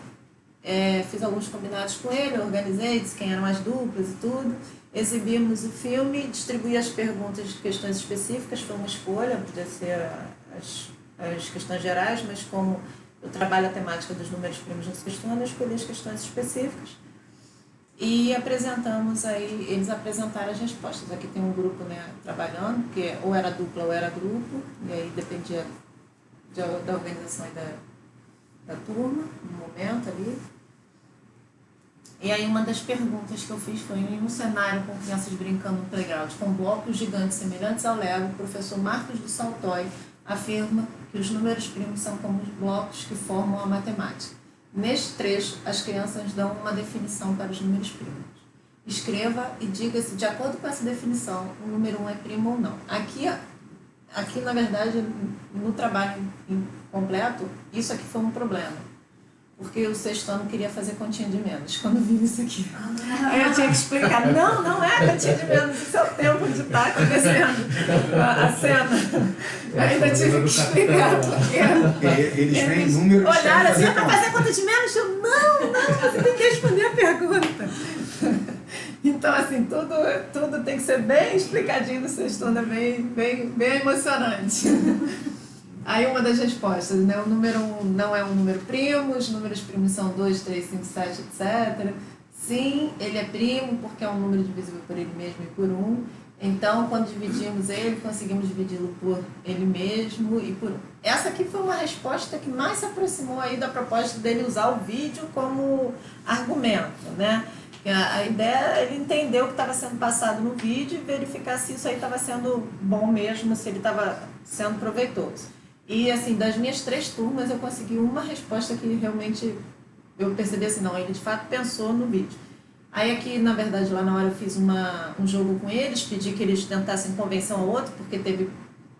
fiz alguns combinados com ele, organizei, disse quem eram as duplas e tudo, exibimos o filme, distribuí as perguntas de questões específicas, foi uma escolha, podia ser as questões gerais, mas como eu trabalho a temática dos números primos no 6º ano, eu escolhi as questões específicas. E apresentamos aí, eles apresentaram as respostas. Aqui tem um grupo, né, trabalhando, porque ou era dupla ou era grupo, e aí dependia da organização e da turma, no momento ali. E aí uma das perguntas que eu fiz foi: em um cenário com crianças brincando no playground com blocos gigantes semelhantes ao Lego, o professor Marcos do Saltói afirma que os números primos são como os blocos que formam a matemática. Neste trecho, as crianças dão uma definição para os números primos. Escreva e diga se, de acordo com essa definição, o número 1 é primo ou não. Aqui, na verdade, no trabalho completo, isso aqui foi um problema. Porque o 6º ano queria fazer continha de menos, quando viu isso aqui. Aí eu tinha que explicar: não é continha de menos, isso é o tempo de estar acontecendo a cena. Eu ainda tive que explicar, porque eles veem números. Olharam assim: para fazer conta de menos? Eu, não, você tem que responder a pergunta. Então, assim, tudo tem que ser bem explicadinho no 6º ano, bem emocionante. Aí uma das respostas, né? O número 1 não é um número primo, os números primos são 2, 3, 5, 7, etc. Sim, ele é primo porque é um número divisível por ele mesmo e por 1. Então, quando dividimos ele, conseguimos dividi-lo por ele mesmo e por 1. Essa aqui foi uma resposta que mais se aproximou aí da proposta dele usar o vídeo como argumento, né? A ideia, ele entendeu o que estava sendo passado no vídeo e verificar se isso aí estava sendo bom mesmo, se ele estava sendo proveitoso. E, assim, das minhas 3 turmas, eu consegui uma resposta que realmente eu percebi assim: não, ele de fato pensou no vídeo. Aí aqui, na verdade, lá na hora eu fiz um jogo com eles, pedi que eles tentassem convencer um ao outro, porque teve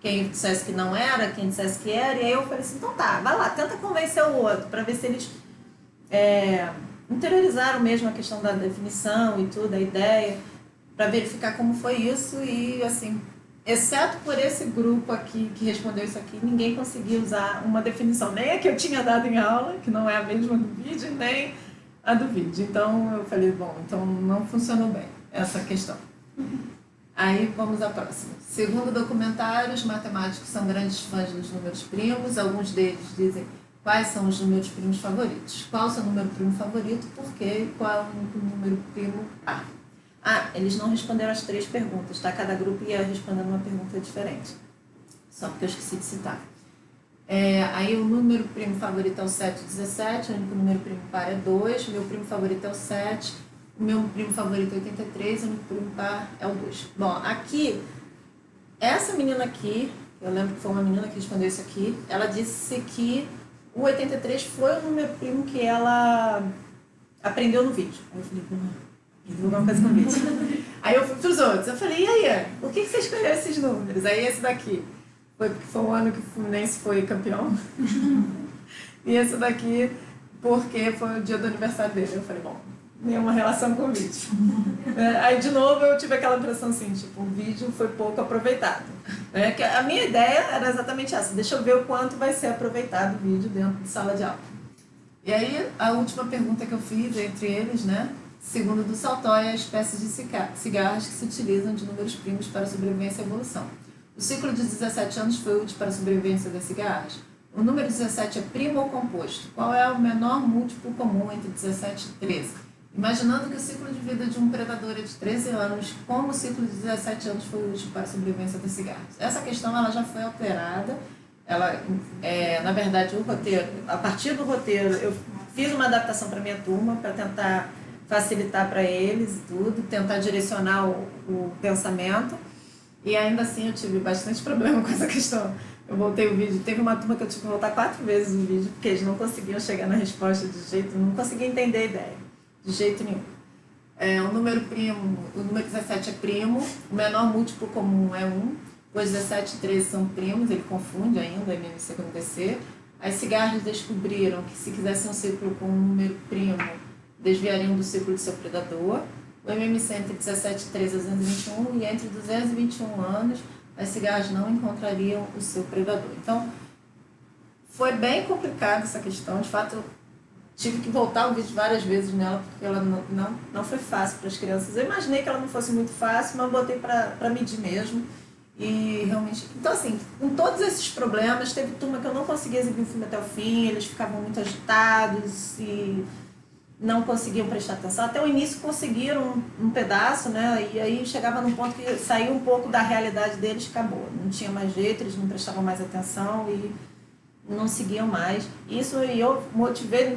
quem dissesse que não era, quem dissesse que era, e aí eu falei assim: então tá, vai lá, tenta convencer o outro, para ver se eles interiorizaram mesmo a questão da definição e tudo, a ideia, para verificar como foi isso. E, assim, exceto por esse grupo aqui que respondeu isso aqui, ninguém conseguiu usar uma definição, nem a que eu tinha dado em aula, que não é a mesma do vídeo, nem a do vídeo. Então eu falei: bom, então não funcionou bem essa questão. Aí vamos à próxima. Segundo o documentário, os matemáticos são grandes fãs dos números primos. Alguns deles dizem quais são os números primos favoritos. Qual é o seu número primo favorito? Por quê? Qual é o número primo par? Eles não responderam as 3 perguntas, tá? Cada grupo ia respondendo uma pergunta diferente. Só porque eu esqueci de citar. Aí o número primo favorito é o 717, o único número primo par é 2, o meu primo favorito é o 7, o meu primo favorito é 83, o único primo par é o 2. Bom, aqui, essa menina aqui, eu lembro que foi uma menina que respondeu isso aqui, ela disse que o 83 foi o número primo que ela aprendeu no vídeo. Aí eu falei: alguma coisa com o vídeo. Aí eu fui para os outros, eu falei: e aí, por que você escolheu esses números? Aí esse daqui foi porque foi o ano que o Fluminense foi campeão. E esse daqui porque foi o dia do aniversário dele. Eu falei: bom, nenhuma relação com o vídeo. Aí, de novo, eu tive aquela impressão assim, tipo, o vídeo foi pouco aproveitado. Que a minha ideia era exatamente essa, deixa eu ver o quanto vai ser aproveitado o vídeo dentro de sala de aula. E aí, a última pergunta que eu fiz, entre eles, né, segundo do Saltoy, é a espécie de cigarras que se utilizam de números primos para sobrevivência e evolução. O ciclo de 17 anos foi útil para a sobrevivência das cigarras? O número 17 é primo ou composto? Qual é o menor múltiplo comum entre 17 e 13? Imaginando que o ciclo de vida de um predador é de 13 anos, como o ciclo de 17 anos foi útil para a sobrevivência das cigarras? Essa questão ela já foi alterada. Na verdade, o roteiro, a partir do roteiro, eu fiz uma adaptação para minha turma para tentar facilitar para eles e tudo, tentar direcionar o pensamento. E ainda assim eu tive bastante problema com essa questão. Eu voltei o vídeo, teve uma turma que eu tive que voltar 4 vezes o vídeo, porque eles não conseguiam chegar na resposta de jeito, não conseguiam entender a ideia, de jeito nenhum. O número 17 é primo, o menor múltiplo comum é 1, pois 17 e 13 são primos, ele confunde ainda, MMC com DC. As cigarras descobriram que se quisessem um ciclo com um número primo, desviariam do ciclo de seu predador. O MMC entre 17 e 13 é 221 e entre 221 anos as cigarras não encontrariam o seu predador. Então, foi bem complicada essa questão. De fato, eu tive que voltar o vídeo várias vezes nela, porque ela não foi fácil para as crianças. Eu imaginei que ela não fosse muito fácil, mas botei para medir mesmo. E realmente... Então, assim, com todos esses problemas, teve turma que eu não conseguia exibir o filme até o fim, eles ficavam muito agitados e não conseguiam prestar atenção. Até o início conseguiram um pedaço, né? E aí chegava num ponto que saiu um pouco da realidade deles, acabou. Não tinha mais jeito, eles não prestavam mais atenção e não seguiam mais. Isso eu motivei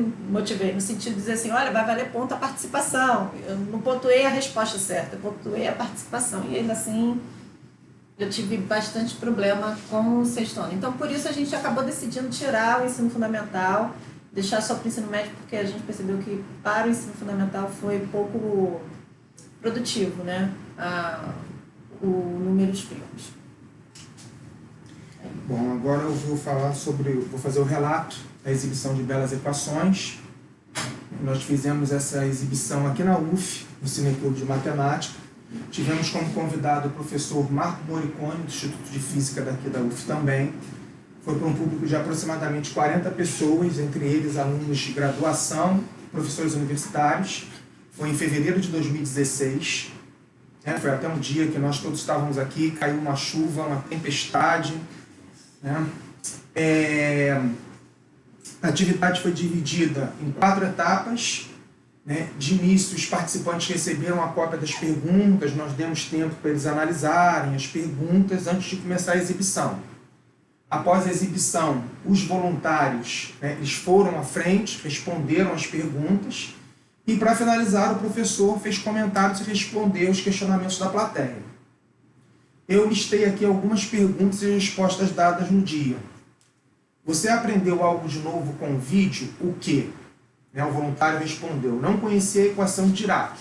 no sentido de dizer assim, olha, vai valer ponto a participação. Eu não pontuei a resposta certa, eu pontuei a participação. E ainda assim, eu tive bastante problema com o sexto ano. Então, por isso a gente acabou decidindo tirar o ensino fundamental, deixar só para o ensino médio, porque a gente percebeu que para o ensino fundamental foi pouco produtivo, né? O número de primos. Bom, agora eu vou fazer o relato da exibição de Belas Equações. Nós fizemos essa exibição aqui na UF, no Cineclube de Matemática. Tivemos como convidado o professor Marco Moricone, do Instituto de Física daqui da UF também. Foi para um público de aproximadamente 40 pessoas, entre eles alunos de graduação, professores universitários. Foi em fevereiro de 2016. Foi até um dia que nós todos estávamos aqui, caiu uma chuva, uma tempestade. A atividade foi dividida em 4 etapas. De início, os participantes receberam a cópia das perguntas, nós demos tempo para eles analisarem as perguntas antes de começar a exibição. Após a exibição, os voluntários eles foram à frente, responderam as perguntas e, para finalizar, o professor fez comentários e respondeu os questionamentos da plateia. Eu listei aqui algumas perguntas e respostas dadas no dia. Você aprendeu algo de novo com o vídeo? O quê? O voluntário respondeu, não conhecia a equação de Dirac,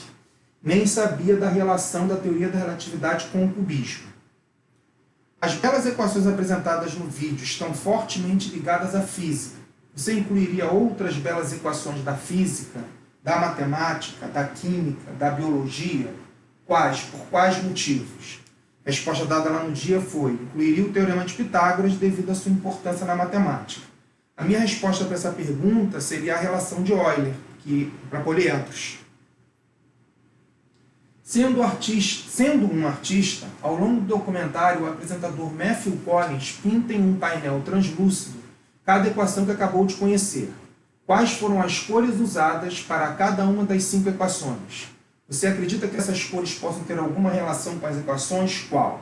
nem sabia da relação da teoria da relatividade com o cubismo. As belas equações apresentadas no vídeo estão fortemente ligadas à física. Você incluiria outras belas equações da física, da matemática, da química, da biologia? Quais? Por quais motivos? A resposta dada lá no dia foi, incluiria o Teorema de Pitágoras devido à sua importância na matemática. A minha resposta para essa pergunta seria a relação de Euler, para poliedros. Sendo um artista, ao longo do documentário, o apresentador Matthew Collins pinta em um painel translúcido cada equação que acabou de conhecer. Quais foram as cores usadas para cada uma das 5 equações? Você acredita que essas cores possam ter alguma relação com as equações? Qual?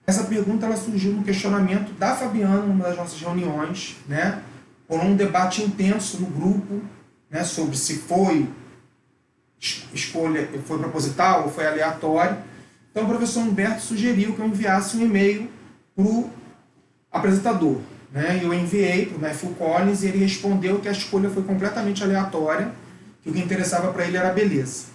Essa pergunta ela surgiu no questionamento da Fabiana, numa das nossas reuniões, por um debate intenso no grupo, sobre se foi proposital ou foi aleatório. Então o professor Humberto sugeriu que eu enviasse um e-mail para o apresentador. Eu enviei para o Matthew Collins e ele respondeu que a escolha foi completamente aleatória, que o que interessava para ele era a beleza.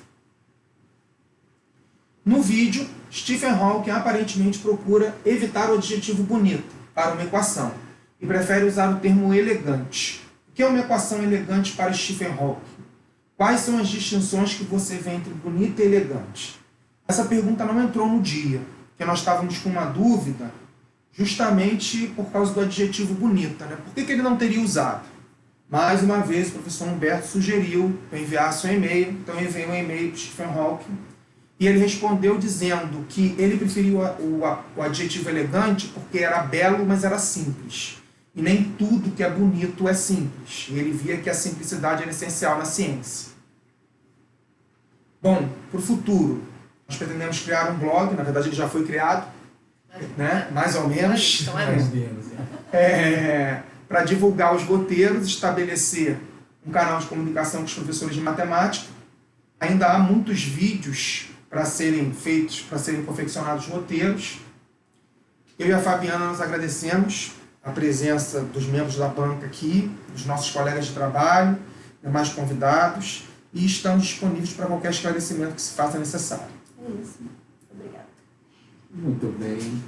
No vídeo, Stephen Hawking aparentemente procura evitar o adjetivo bonito para uma equação e prefere usar o termo elegante. O que é uma equação elegante para Stephen Hawking? Quais são as distinções que você vê entre bonita e elegante? Essa pergunta não entrou no dia, porque nós estávamos com uma dúvida justamente por causa do adjetivo bonita, né? Por que ele não teria usado? Mais uma vez, o professor Humberto sugeriu que eu enviasse um e-mail, então eu enviei um e-mail para o Stephen Hawking, e ele respondeu dizendo que ele preferiu o adjetivo elegante porque era belo, mas era simples. E nem tudo que é bonito é simples. E ele via que a simplicidade era essencial na ciência. Bom, para o futuro, nós pretendemos criar um blog, na verdade ele já foi criado, né? Mais ou menos. Para divulgar os roteiros, estabelecer um canal de comunicação com os professores de matemática. Ainda há muitos vídeos para serem feitos, para serem confeccionados roteiros. Eu e a Fabiana nos agradecemos a presença dos membros da banca aqui, dos nossos colegas de trabalho, demais convidados, e estamos disponíveis para qualquer esclarecimento que se faça necessário. É isso. Obrigada. Muito bem.